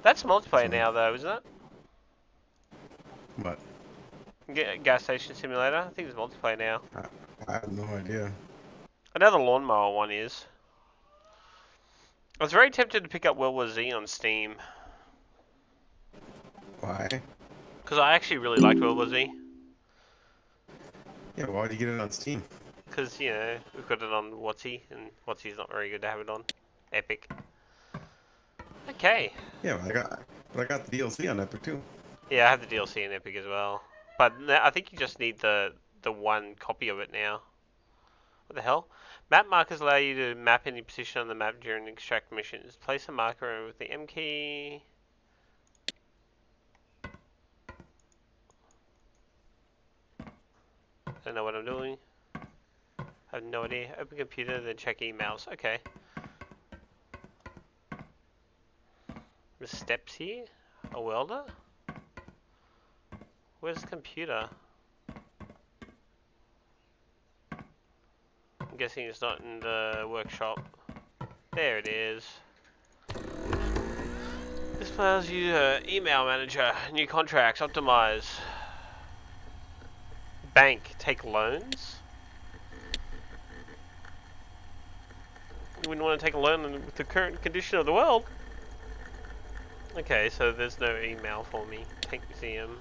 That's multiplayer So, now, though, isn't it? what? Gas station simulator. I think it's multiplayer now. I have no idea. Another lawnmower one is. I was very tempted to pick up World War Z on Steam Why? because I actually really liked World War Z. Yeah, why did you get it on Steam? Because we've got it on WotC, and WotC's not very good to have it on. Epic. Okay. Yeah, but I got the DLC on Epic too. Yeah, I have the DLC in Epic as well. But I think you just need the one copy of it now. What the hell? Map markers allow you to map any position on the map during extract missions. Place a marker with the M key. I don't know what I'm doing. I have no idea. Open computer, then check emails. Okay. There's steps here? A welder? Where's the computer? I'm guessing it's not in the workshop. There it is. This allows you to email manager, new contracts, optimize. Bank, take loans? You wouldn't want to take a loan with the current condition of the world. Okay, so there's no email for me. Tank museum,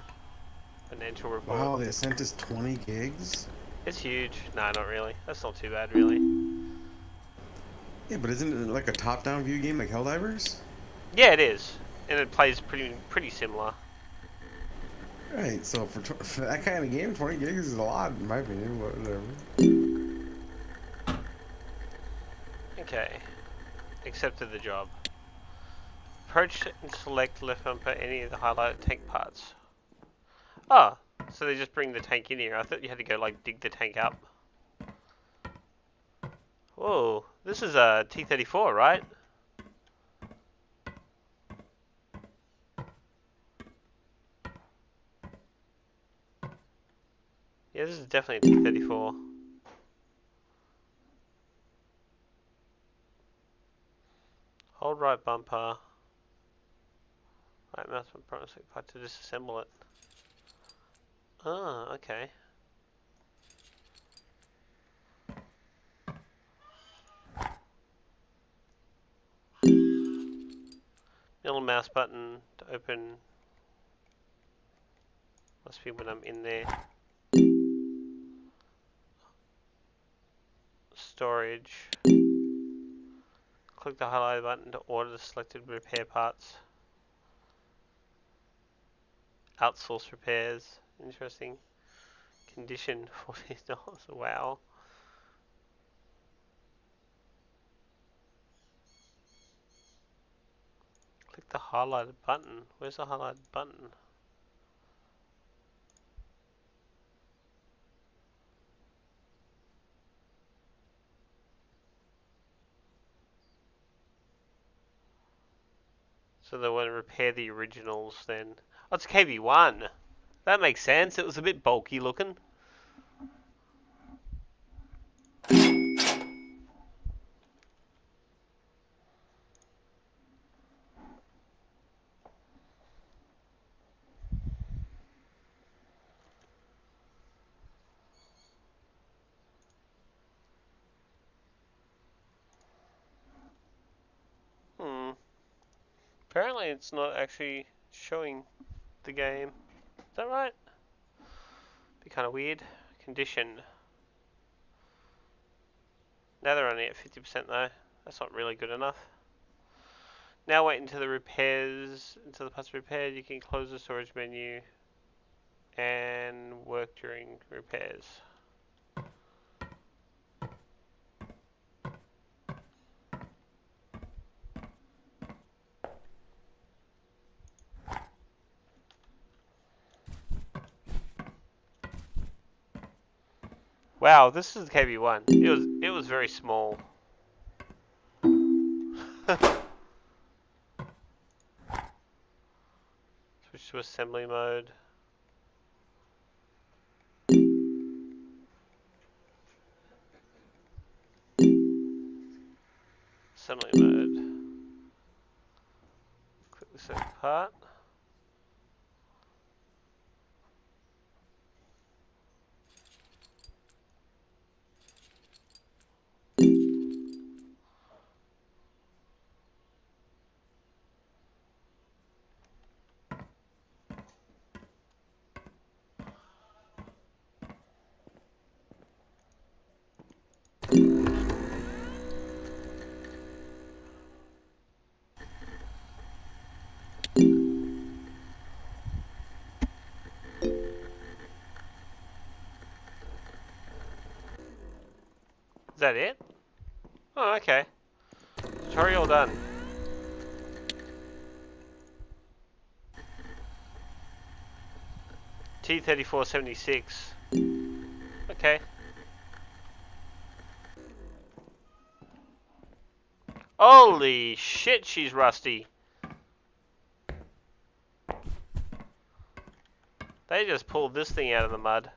financial report. Wow, they sent us 20 gigs? It's huge. Nah, not really. That's not too bad, really. Yeah, but isn't it like a top-down view game like Helldivers? Yeah, it is, and it plays pretty similar. Right, so for that kind of game, 20 gigs is a lot, in my opinion, but whatever. Okay, accepted the job. Approach and select left bumper any of the highlighted tank parts. Oh, so they just bring the tank in here. I thought you had to go like dig the tank up. Whoa, this is a T-34, right? Yeah, this is definitely a T-34. Hold right bumper. Right mouse button press part to disassemble it. Ah, okay. Middle mouse button to open. Must be when I'm in there. Storage. Click the highlighted button to order the selected repair parts. Outsource repairs. Interesting. Condition $40. Wow. Click the highlighted button. Where's the highlighted button? So they want to repair the originals then. Oh, it's KV1. That makes sense. It was a bit bulky looking. Hmm. Apparently it's not actually showing the game. Is that right? Be kind of weird. Condition. Now they're only at 50% though. That's not really good enough. Now wait until the repairs, until the parts are repaired. You can close the storage menu and work during repairs. Wow, this is KV1. It was very small. Switch to assembly mode. Assembly mode. Click the select part. Is that it? Oh, okay. Tutorial done. T3476. Okay. Holy shit, she's rusty. They just pulled this thing out of the mud.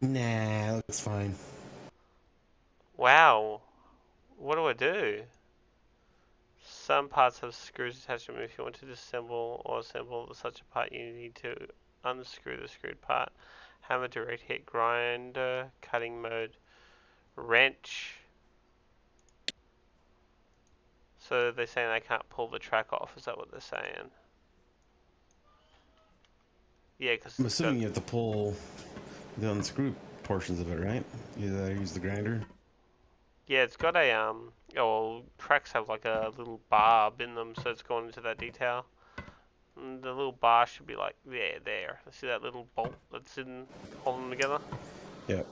Nah, looks fine. Wow. What do I do? Some parts have screws attached to them. If you want to disassemble or assemble such a part, you need to unscrew the screwed part. Hammer, direct hit, grinder, cutting mode, wrench. So they're saying I can't pull the track off. Is that what they're saying? Yeah, because I'm assuming you have to pull the unscrewed portions of it, right? You use the grinder. yeah, it's got a oh, tracks have like a little barb in them, so it's gone into that detail. And the little bar should be like there. See that little bolt that's in holding them together? Yeah.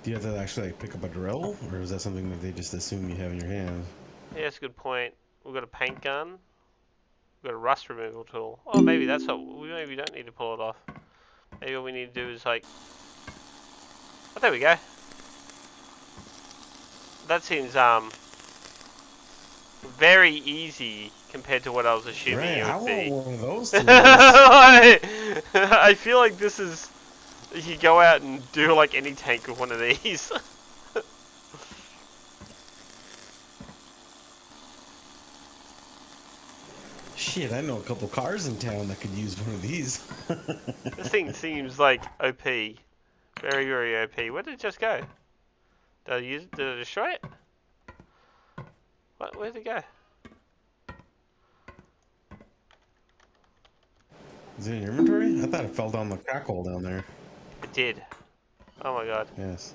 Do you have to actually like, pick up a drill, or is that something that they just assume you have in your hand? Yeah, that's a good point. We've got a paint gun. We've got a rust removal tool. Oh, maybe that's what we maybe don't need to pull it off. Maybe all we need to do is like. Oh, there we go. That seems very easy compared to what I was assuming Right, it I would be. want one of those tools. I feel like this is. You go out and do like any tank with one of these. Shit, I know a couple cars in town that could use one of these. This thing seems like OP. Very, very OP. Where did it just go? Did I use it? Did I destroy it? What? Where did it go? Is it in your inventory? I thought it fell down the crack hole down there. It did. Oh my god. Yes.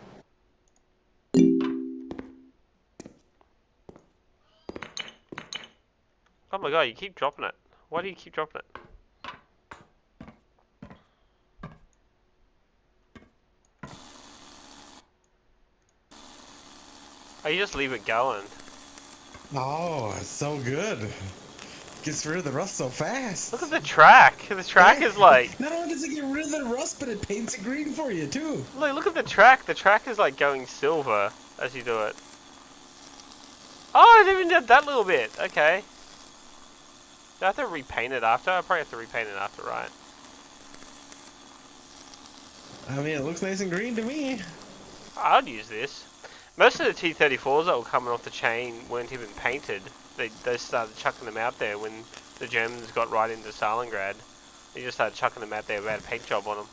Oh my god, you keep dropping it. Why do you keep dropping it? Oh, you just leave it going. Oh, it's so good. Gets rid of the rust so fast. Look at the track. The track is like... Not only does it get rid of the rust, but it paints it green for you, too. Look at the track. The track is like going silver as you do it. Oh, I didn't even did that little bit. Okay. Do I have to repaint it after? I probably have to repaint it after, right? I mean, it looks nice and green to me. I'd use this. Most of the T-34s that were coming off the chain weren't even painted. They started chucking them out there when the Germans got right into Stalingrad. They just started chucking them out there without a paint job on them.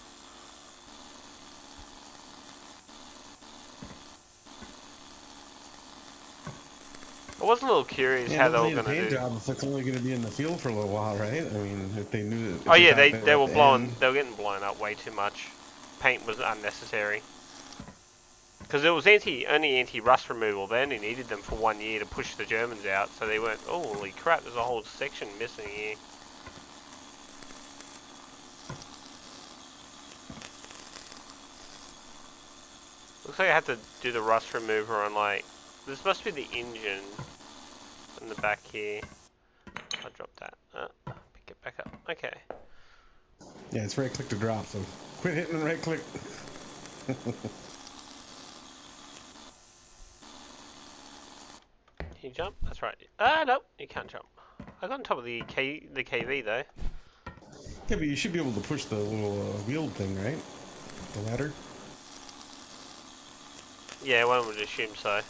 I was a little curious how they were going to paint do. job if it's only going to be in the field for a little while, right? I mean, if they knew. If Oh yeah, got they it were at the blowing. end. They were getting blown up way too much. Paint was unnecessary. Because it was only anti-rust removal. They only needed them for 1 year to push the Germans out, so they weren't. Oh, holy crap! There's a whole section missing here. Looks like I had to do the rust remover on like. This must be the engine in the back here. I dropped that. Pick it back up. Okay. Yeah, it's right click to drop, so quit hitting right click. Can you jump? That's right. Ah, no, you can't jump. I got on top of the KV though. Yeah, but you should be able to push the little wheel thing, right? The ladder. Yeah, one would assume so.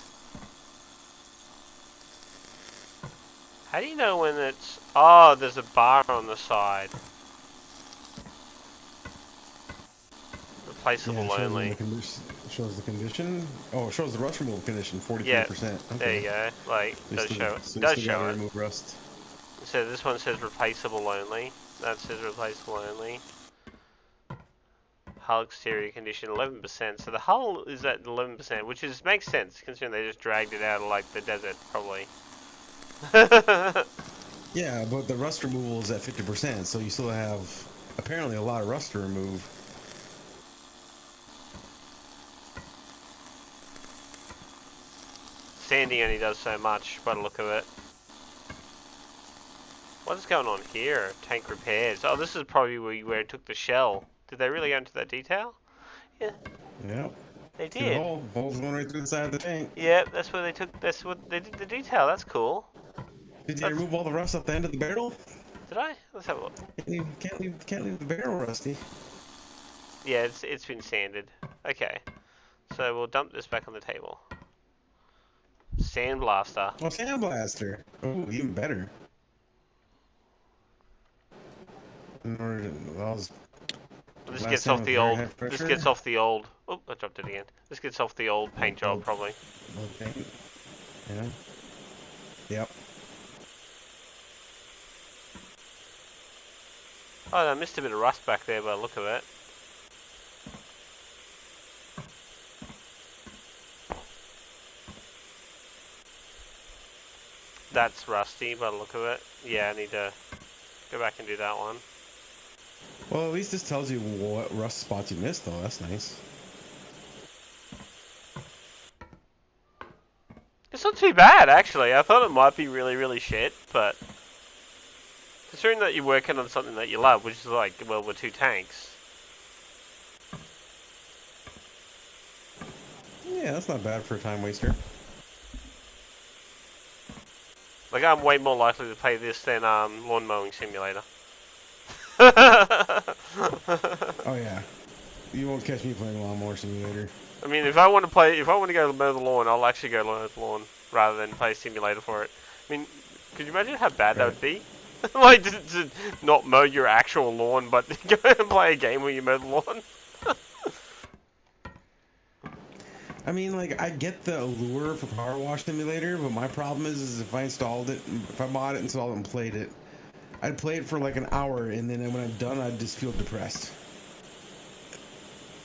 How do you know when it's... Oh, there's a bar on the side. Yeah, Replaceable it shows in only. the condition. Shows the condition. Oh, it shows the rust removal condition, Yeah, 43%. there you Okay. go. Like, So you does still, show it. so you Does still gotta show it. remove rust. So this one says replaceable only. That says replaceable only. Hull exterior condition 11%. So the hull is at 11%, which is makes sense considering they just dragged it out of like the desert, probably. Yeah, but the rust removal is at 50%, so you still have apparently a lot of rust to remove. Sanding only does so much by the look of it. What is going on here? Tank repairs. Oh, this is probably where it took the shell. Did they really go into that detail? Yeah, Yeah. they See the did. hole? Hole's going right through the side of the tank. Yeah, that's where they took. That's what they did the detail. That's cool. Did you That's, remove all the rust off the end of the barrel? did I? Let's have a look. Can't leave the barrel rusty. Yeah, it's been sanded. Okay, so we'll dump this back on the table. Sandblaster. Oh, sandblaster. Oh, even better. In order to, well, This last gets time off with the very old. high This pressure. gets off the old. Oh, I dropped it again. This gets off the old paint job Old- probably. Okay. Yeah. Yep. Oh, I missed a bit of rust back there by the look of it. That's rusty by the look of it. Yeah, I need to go back and do that one. Well, at least this tells you what rust spots you missed, though. That's nice. It's not too bad, actually. I thought it might be really, really shit, but considering that you're working on something that you love, which is like, well, we're two tanks. Yeah, that's not bad for a time waster. Like, I'm way more likely to play this than Lawn Mowing Simulator. I Oh yeah. You won't catch me playing Lawnmower Simulator. mean, if I want to go mow the lawn, I'll actually go mow the lawn rather than play simulator for it. I mean, could you imagine how bad that Right. would be? Like, to not mow your actual lawn, but go and play a game where you mow the lawn. I mean, like, I get the allure for Power Wash Simulator, but my problem is if I installed it, if I bought it, installed it, and played it, I'd play it for like an hour, and then when I'm done, I'd just feel depressed.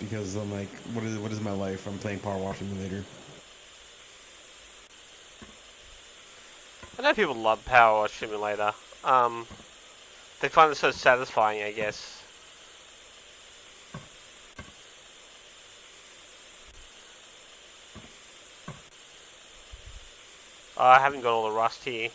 Because I'm like, what is my life? I'm playing Power Wash Simulator. I know people love Power Wash Simulator. They find it so satisfying, I guess. Oh, I haven't got all the rust here.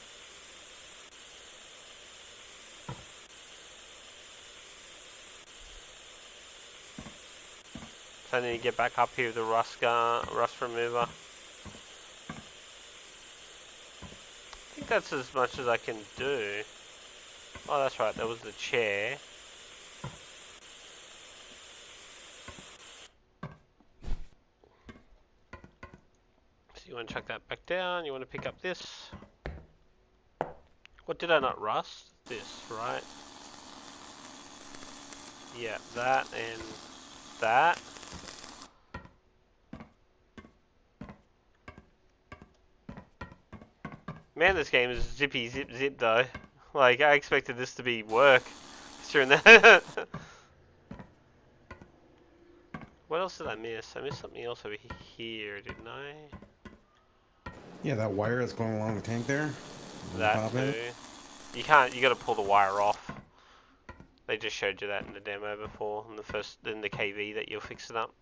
So I need to get back up here with the rust remover. I think that's as much as I can do. Oh, that's right, that was the chair. So you want to chuck that back down, you want to pick up this. What did I not rust? This, right? Yeah, that and that. Man, this game is zippy zip zip though. Like, I expected this to be work. Considering that. What else did I miss? I missed something else over here, didn't I? Yeah, that wire that's going along the tank there. That too. You can't. You got to pull the wire off. They just showed you that in the demo before, in the KV that you're fixing up.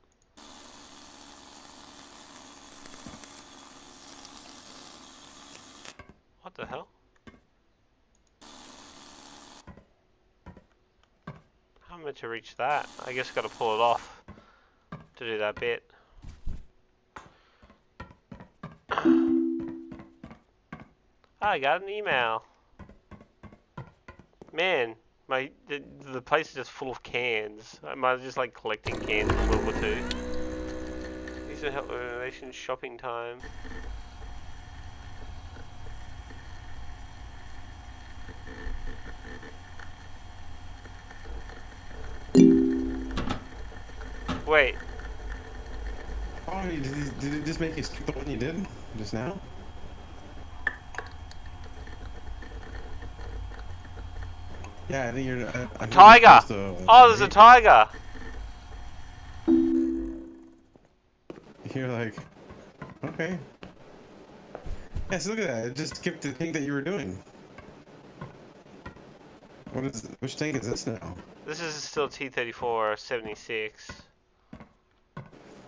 What the hell? How am I meant to reach that? I guess got to pull it off to do that bit. I got an email. Man, the place is just full of cans. I might just like collecting cans in World War II. These are help renovation shopping time. Wait. Oh, did it just make you skip the one you did just now? Yeah, I think you're. I A think you're tiger! supposed to Oh, there's a wait. tiger! You're like, okay. Yeah, so look at that. It just skipped the thing that you were doing. Which tank is this now? This is still T-34 76.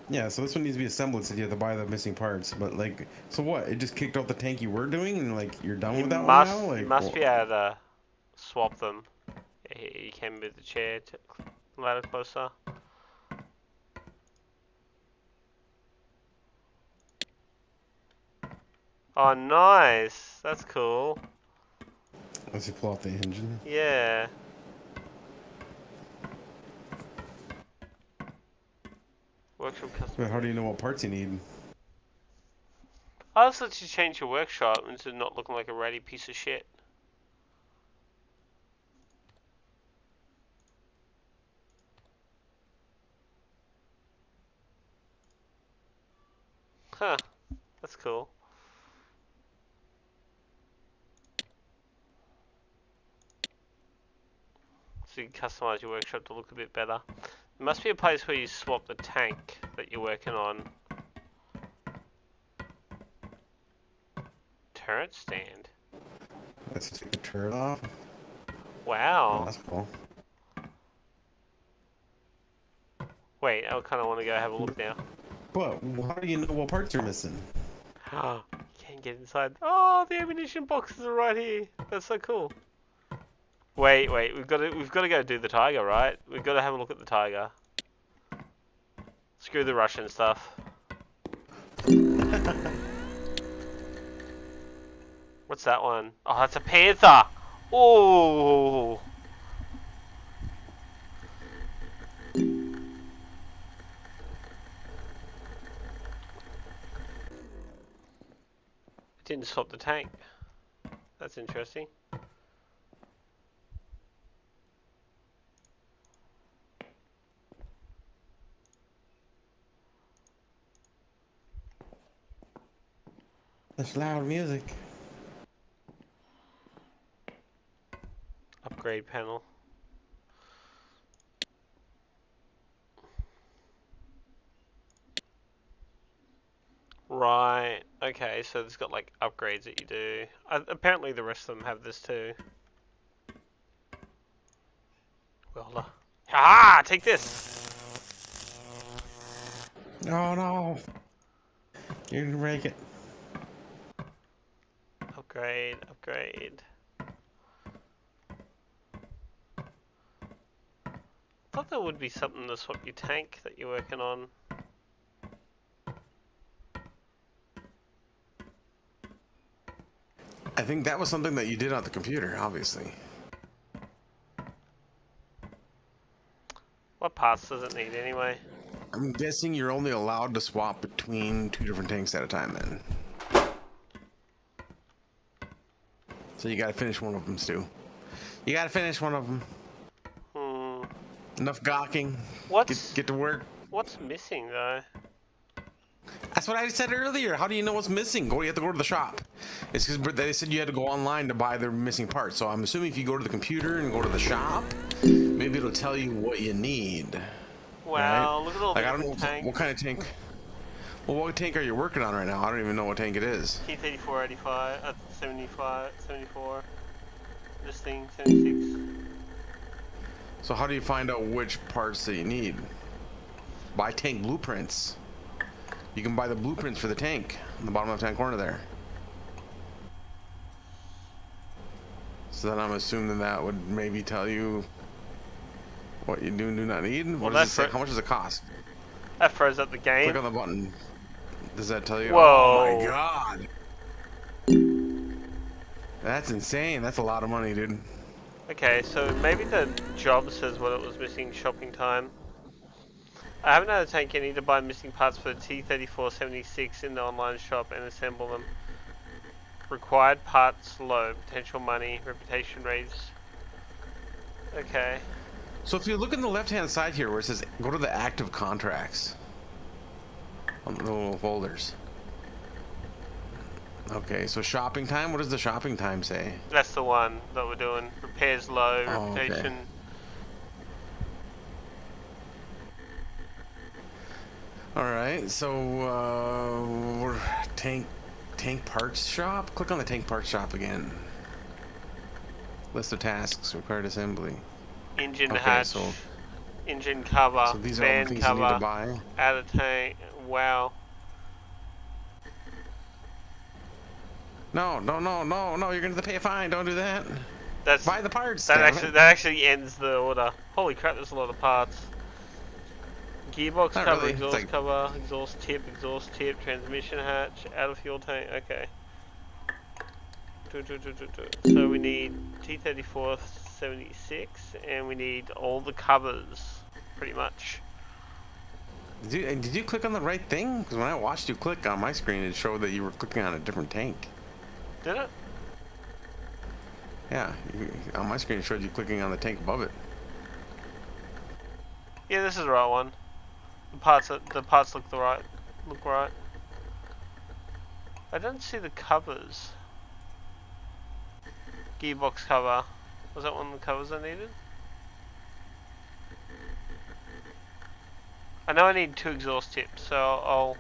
Yeah, so this one needs to be assembled, so you have to buy the missing parts. But like, so what? It just kicked off the tank you were doing, and like you're done with that one now? You Like, must be able to swap them. You can move the chair to ladder closer. Oh, nice! That's cool. once you pull out the engine. Yeah. Workshop customer. But how do you know what parts you need? I just let you change your workshop instead of not looking like a ratty piece of shit. Huh. That's cool. So you can customize your workshop to look a bit better. There must be a place where you swap the tank that you're working on. Turret stand. Let's take the turret off. Oh, Wow. that's cool. Wait, I kind of want to go have a look now. But how do you know what parts are missing? You can't get inside. Oh, the ammunition boxes are right here. That's so cool. Wait, we've got to go do the tiger, right? We've got to have a look at the tiger. Screw the Russian stuff. What's that one? Oh, that's a panther. Oh. Didn't swap the tank. That's interesting. That's loud music. Upgrade panel. Right. Okay, so it's got like upgrades that you do. Apparently the rest of them have this too. Welder. Ah! Take this! Oh no! You're gonna break it. Upgrade, upgrade. Thought there would be something to swap your tank that you're working on. I think that was something that you did on the computer, obviously. What parts does it need anyway? I'm guessing you're only allowed to swap between 2 different tanks at a time then. So you gotta finish one of them, Stu. You gotta finish one of them. Enough gawking. Get to work. What's missing though? That's what I said earlier. How do you know what's missing? You have to go to the shop. It's because they said you had to go online to buy their missing parts. So I'm assuming if you go to the computer and go to the shop, maybe it'll tell you what you need. Wow, right? look at all like, the I don't know tanks. what kind of tank. Well, what tank are you working on right now? I don't even know what tank it is. T-34, 85, 75, 74. This thing, 76. So how do you find out which parts that you need? Buy tank blueprints. You can buy the blueprints for the tank in the bottom left-hand corner there. So then I'm assuming that would maybe tell you what you do and do not need. What does it say? How much does it cost? That froze up the game. Click on the button. Does that tell you? Whoa. Oh my god. That's insane. That's a lot of money, dude. Okay, so maybe the job says what it was missing, shopping time. I haven't had a tank. I need to buy missing parts for the T-34-76 in the online shop and assemble them. Required parts low. Potential money. Reputation raise. Okay. So if you look on the left-hand side here where it says go to the active contracts on the little folders. Okay, so shopping time. What does the shopping time say? That's the one that we're doing. Repairs low, Oh, okay. reputation. All right, so we're tank parts shop. Click on the tank parts shop again. List of tasks, required assembly. Engine Okay, hatch, so engine cover, these are all the fan things you need to cover, buy. out of tank. Wow. No, no, no, no, no! You're gonna have to pay a fine. Don't do that. That's Buy the parts. that damn actually it. that actually ends the order. Holy crap! There's a lot of parts. Gearbox Not cover, really. It's exhaust like cover, exhaust tip, transmission hatch, out of fuel tank. Okay. So we need T34 76, and we need all the covers, pretty much. did you click on the right thing? Because when I watched you click on my screen, it showed that you were clicking on a different tank. Did it? Yeah, on my screen it showed you clicking on the tank above it. Yeah, this is the right one. The parts look right. I don't see the covers. Gearbox cover. Was that one of the covers I needed? I know I need 2 exhaust tips, so I'll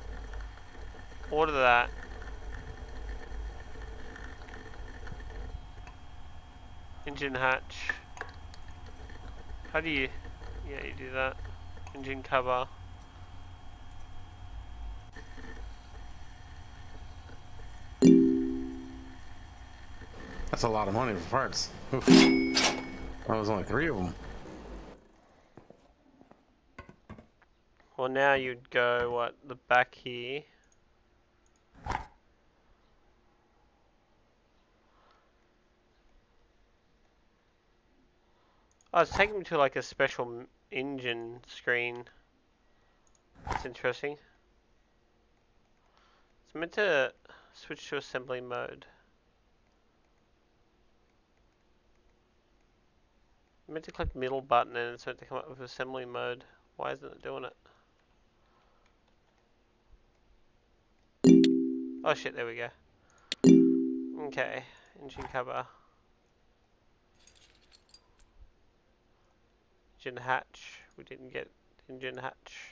order that. Engine hatch. How do you... Yeah, you do that. Engine cover. That's a lot of money for parts. Oof. That was only 3 of them. Well, now you'd go, what, the back here. Oh, it's taking me to like a special engine screen. That's interesting. It's meant to switch to assembly mode. I'm meant to click middle button and it's meant to come up with assembly mode. Why isn't it doing it? Oh shit, there we go. Okay, engine cover. Engine hatch. We didn't get engine hatch.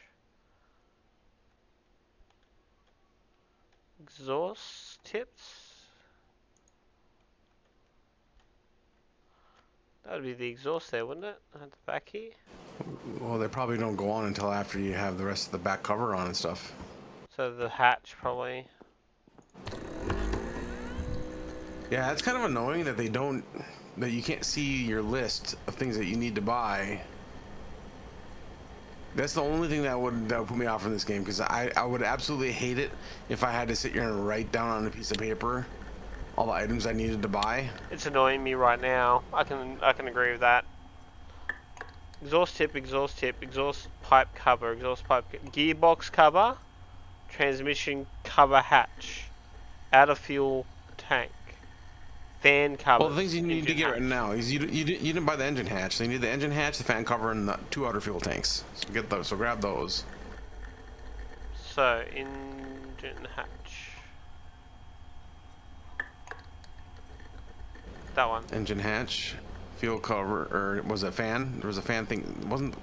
Exhaust tips. That would be the exhaust there, wouldn't it? At the back here. Well, they probably don't go on until after you have the rest of the back cover on and stuff. So the hatch probably. Yeah, it's kind of annoying that that you can't see your list of things that you need to buy. That's the only thing that would put me off from this game, because I would absolutely hate it if I had to sit here and write down on a piece of paper all the items I needed to buy. It's annoying me right now. I can agree with that. Exhaust tip, exhaust pipe cover, gearbox cover, transmission cover hatch, out of fuel tank, fan cover. Well, the things you need to get right now is you didn't buy the engine hatch. So you need the engine hatch, the fan cover, and the 2 outer fuel tanks. So get those. So grab those. So engine hatch. That one. Engine hatch, fuel cover, or was it fan? There was a fan thing. It wasn't.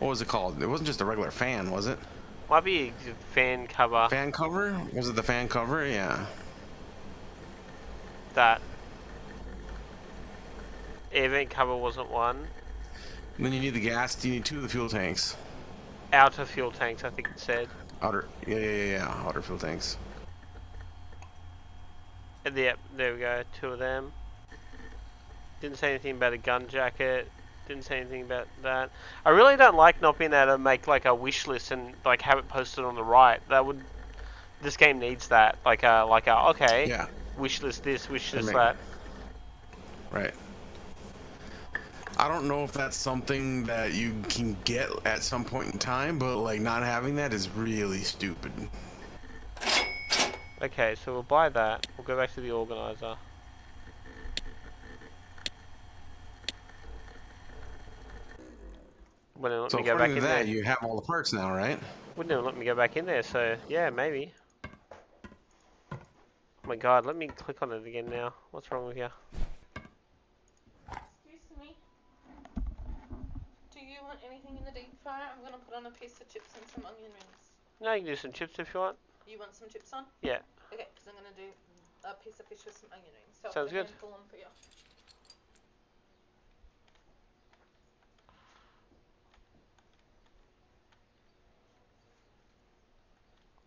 What was it called? It wasn't just a regular fan, was it? Might be fan cover. Fan cover? Was it the fan cover? Yeah. That. Air vent cover wasn't one. And then you need the gas. You need 2 of the fuel tanks. Outer fuel tanks, I think it said. Outer. Yeah. Outer fuel tanks. Yep, there we go. 2 of them. Didn't say anything about a gun jacket. Didn't say anything about that. I really don't like not being able to make like a wish list and like have it posted on the right. That would. This game needs that. Like a okay. Yeah. Wish list this, wish list that. Right. I don't know if that's something that you can get at some point in time, but like not having that is really stupid. Okay, so we'll buy that. We'll go back to the organizer. Wouldn't let So me go back according to in there. that, you have all the parts now, right? Wouldn't have let me go back in there, so yeah, maybe. Oh my god, let me click on it again now. What's wrong with you? Excuse me. Do you want anything in the deep fryer? I'm gonna put on a piece of chips and some onion rings. No, you can do some chips if you want. You want some chips on? Yeah. Okay, because I'm gonna do a piece of fish with some onion rings. So Sounds good. Pull them for you.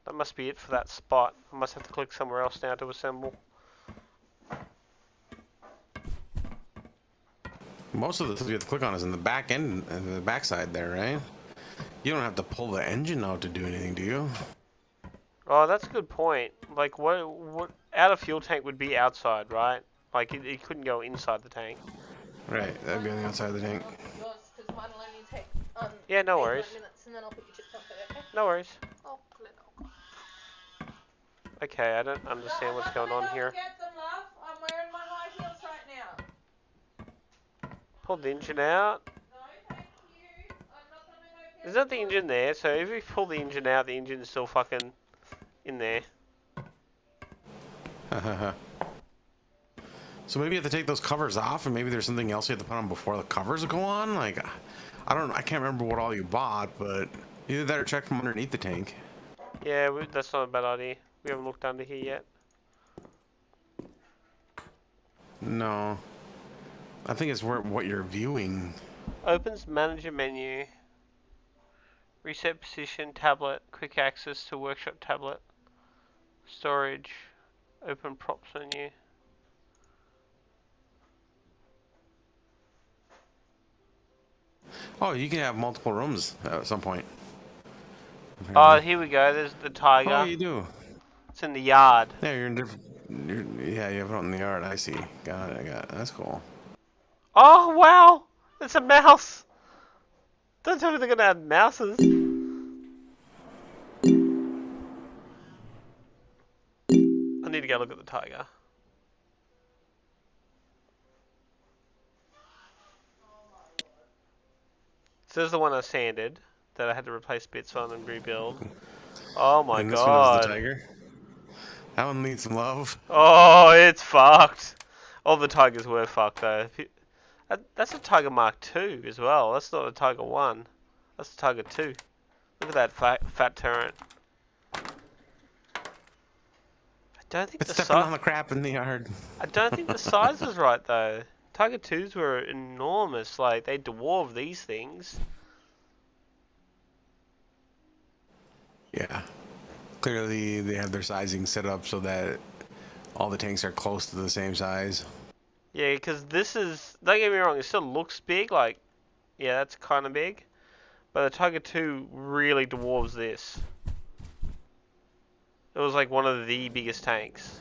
That must be it for that spot. I must have to click somewhere else now to assemble. Most of the stuff you have to click on is in the back end, the back side there, right? You don't have to pull the engine out to do anything, do you? Oh, that's a good point. Like, what out of fuel tank would be outside, right? Like, it couldn't go inside the tank. Right, that'd be on the outside of the tank. Yours, because mine will only take Yeah, no 8 worries. minutes, and then I'll put your chips on for you, okay? No worries. Oh, little. Okay, I don't understand what's going on here. Get them, love. I'm wearing my high heels right now. Pull the engine out. No, thank you. I'm not gonna go get There's not the engine there, so if we pull the engine out, the engine's still fucking in there. So maybe you have to take those covers off, and maybe there's something else you have to put on before the covers go on. Like, I can't remember what all you bought, but either that or check from underneath the tank. Yeah, that's not a bad idea. We haven't looked under here yet. No, I think it's what you're viewing. Opens manager menu. Reset position, tablet, quick access to workshop tablet. Storage, open props menu. Oh, you can have multiple rooms at some point. Oh, here we go. There's the Tiger. Oh, you do. It's in the yard. Yeah, you're in different. Yeah, you have it out in the yard. I see. Got it. I got it. That's cool. Oh, wow! It's a mouse! Don't tell me they're gonna add mouses. I need to go look at the Tiger. So this is the one I sanded that I had to replace bits on and rebuild. Oh my And this one is god. the Tiger. That one needs some love. Oh, it's fucked. All the Tigers were fucked though. That's a Tiger Mark II as well. That's not a Tiger 1. That's a Tiger 2. Look at that fat turret. I don't think It's the stepping on size. the crap in the yard. I don't think the size was right though. Tiger 2s were enormous. Like they dwarf these things. Yeah. Clearly, they have their sizing set up so that all the tanks are close to the same size. Yeah, because this is. Don't get me wrong. It still looks big. Like, yeah, that's kind of big. But the Tiger 2 really dwarves this. It was like one of the biggest tanks.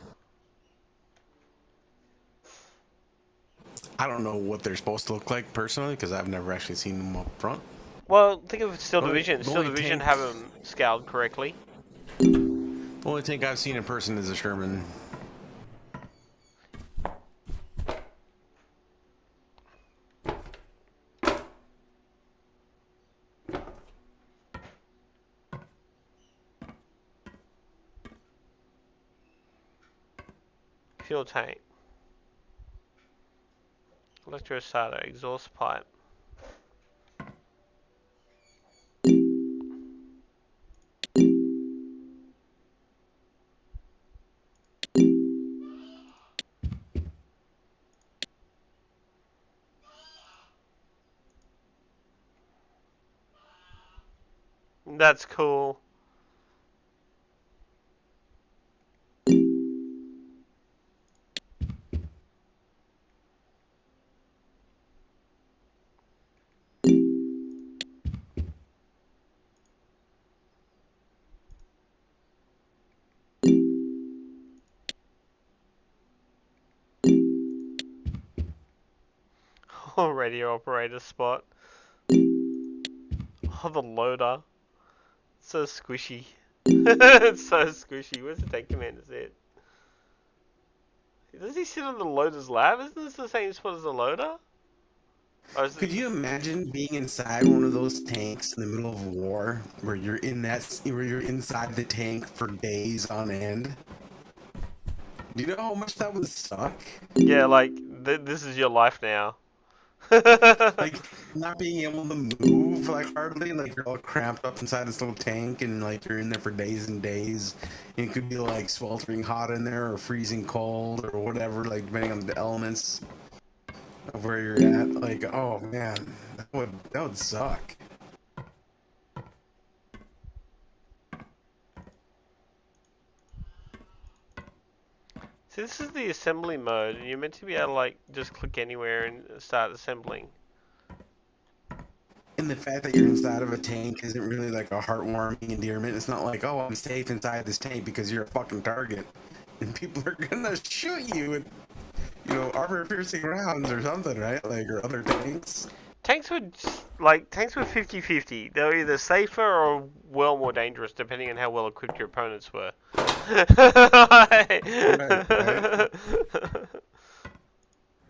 I don't know what they're supposed to look like personally because I've never actually seen them up front. Well, think of Steel The Division. Steel only Division tank- have them scaled correctly. The only tank I've seen in person is a Sherman. Fuel tank. Electrostarter. Exhaust pipe. That's cool. Oh, radio operator spot. Oh, the loader. So squishy. It's so squishy. Where's the tank commander sit? Does he sit on the loader's lap? Isn't this the same spot as the loader? Or is it, Could you imagine being inside one of those tanks in the middle of a war, where you're where you're inside the tank for days on end? Do you know how much that would suck? yeah, like this is your life now. Like not being able to move like hardly, like you're all cramped up inside this little tank, and like you're in there for days and days. And it could be like sweltering hot in there, or freezing cold, or whatever, like depending on the elements of where you're at. Like, oh man, that would suck. See, this is the assembly mode, and you're meant to be able to like just click anywhere and start assembling. And the fact that you're inside of a tank isn't really like a heartwarming endearment. It's not like, oh, I'm safe inside this tank because you're a fucking target, and people are gonna shoot you with, armor-piercing rounds or something, right? Like, or other tanks. Tanks were 50-50. They were either safer or well more dangerous, depending on how well equipped your opponents were. Right, right.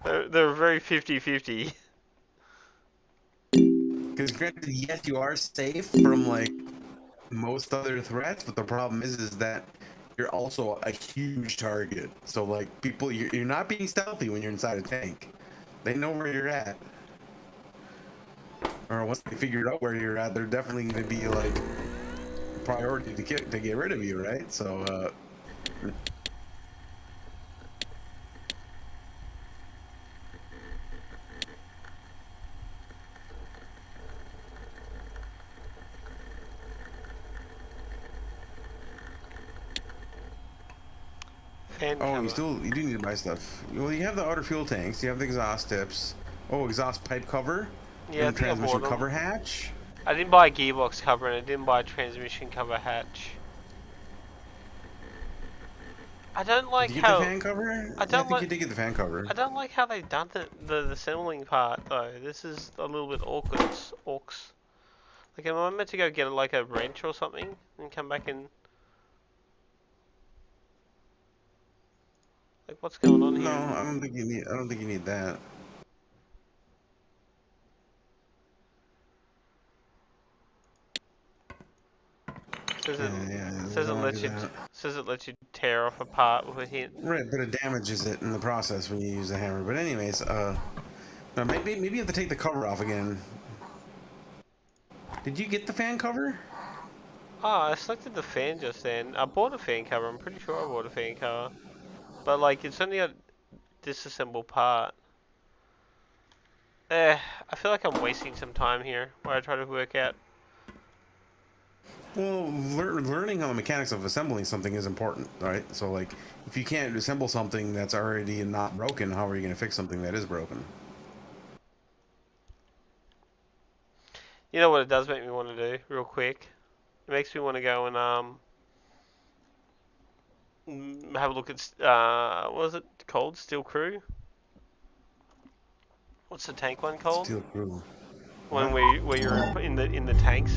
They're very 50-50. Because granted, yes, you are safe from like most other threats, but the problem is that you're also a huge target. So like people, you're not being stealthy when you're inside a tank. They know where you're at. Or once they figure out where you're at, they're definitely going to be like priority to get rid of you, right? So, And oh, cover. you do need to buy stuff. Well, you have the outer fuel tanks, you have the exhaust tips. Oh, exhaust pipe cover, Yeah, I and think I transmission bought them. cover hatch. I didn't buy a gearbox cover and I didn't buy a transmission cover hatch. I don't Did like you get the how fan cover? I Yeah, I don't think like you did get the fan cover. I don't like how they've done the assembling part though. This is a little bit awkward. Orcs. Like, am I meant to go get like a wrench or something and come back and like what's going on No, here? I don't think you need. I don't think you need that. Says it Yeah, yeah, you says it don't want to lets do you that. says it lets you tear off a part with a hit. Right, but it damages it in the process when you use the hammer. But anyways, now maybe you have to take the cover off again. Did you get the fan cover? Oh, I selected the fan just then. I bought a fan cover. I'm pretty sure I bought a fan cover, but like it's only a disassemble part. I feel like I'm wasting some time here where I try to work out. Well, learning how the mechanics of assembling something is important, right? So, like, if you can't assemble something that's already not broken, how are you going to fix something that is broken? You know what it does make me want to do, real quick? It makes me want to go and have a look at what was it called? Steel Crew? What's the tank one called? Steel Crew. When What? where you're in the tanks